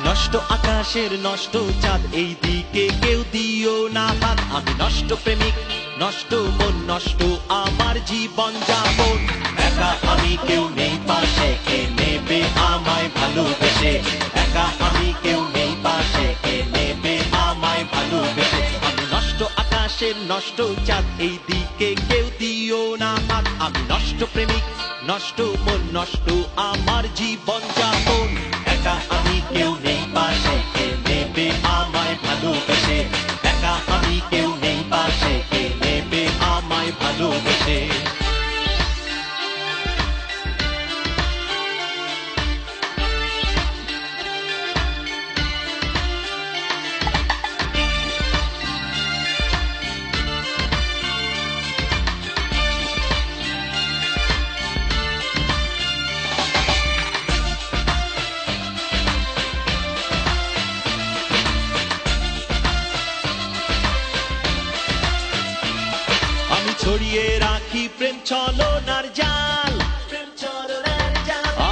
নষ্ট আকাশের নষ্ট চাঁদ, এই দিকে কেউ দিও না হাত। আমি নষ্ট প্রেমিক, নষ্ট মন, নষ্ট আমার জীবন যাপন। একা আমি, কেউ নেই পাশে, কে নেবে আমায় ভালোবেসে। একা আমি, কেউ নেই পাশে, কে নেবে আমায় ভালোবেসে। আমি নষ্ট আকাশের নষ্ট চাঁদ, এই দিকে কেউ দিও না হাত। আমি নষ্ট প্রেমিক, নষ্ট মন, নষ্ট আমার জীবন যাপন। একা আমি, কেউ নেই পাশে, কে নেবে আমায় ভালোবেসে। একা আমি, কেউ নেই পাশে, কে নেবে আমায় ভালোবেসে। ছড়িয়ে রাখি প্রেম ছলনার জাল,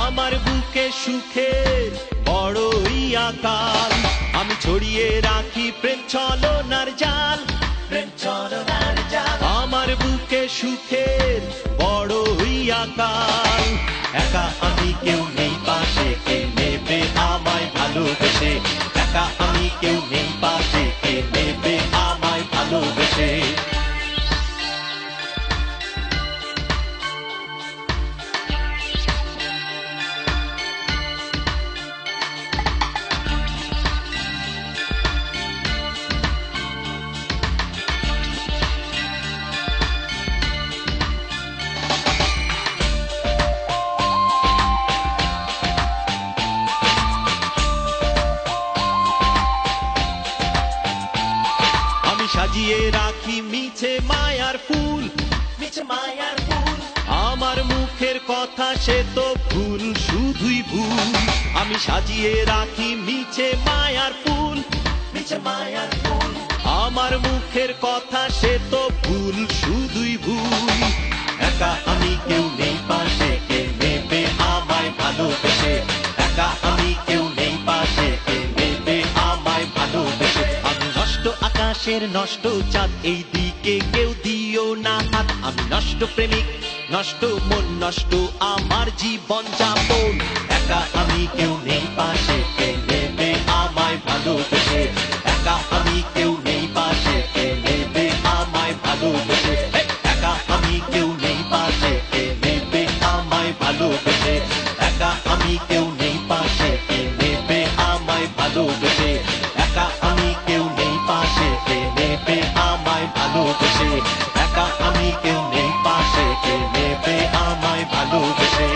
আমার বুকে সুখের বড়ই আকাল। আমি ছড়িয়ে রাখি প্রেম ছলনার জাল, আমার বুকে সুখের বড়ই আকাল। একা আমি, কেউ নেই পাশে, কে নেবে আমায় ভালোবেসে। একা আমি, কেউ নেই পাশে, কে নেবে আমায় ভালোবেসে। সাজিয়ে রাখি মিছে মায়ার ফুল, আমার মুখের কথা সে তো ভুল, শুধুই ভুল। আমি সাজিয়ে রাখি মিছে মায়ার ফুল, আমার মুখের কথা সে তো ভুল, শুধুই ভুল। একা আমি, কেউ নেই পাশে, কে নেবে আমায় ভালোবেসে। একা আমি, কেউ নেই পাশে, কে নেবে আমায় ভালোবেসে। আমি নষ্ট আকাশের নষ্ট চাঁদ, এই দিকে কেউ দিও না হাত। আমি নষ্ট প্রেমিক, নষ্ট মন, নষ্ট আমার জীবন যাপন। একা আমি, কেউ নেই পাশে, কে নেবে আমায় ভালোবেসে। একা আমি, কেউ নেই পাশে, কে নেবে আমায় ভালোবেসে। একা আমি, কেউ নেই পাশে, কে নেবে আমায় ভালোবেসে। একা আমি, কেউ নেই পাশে, কে নেবে আমায় ভালোবেসে। একা আমি, কেউ নেই পাশে, কে নেবে আমায় ভালোবেসে। একা আমি, কেউ নেই পাশে, কে নেবে আমায় ভালোবেসে।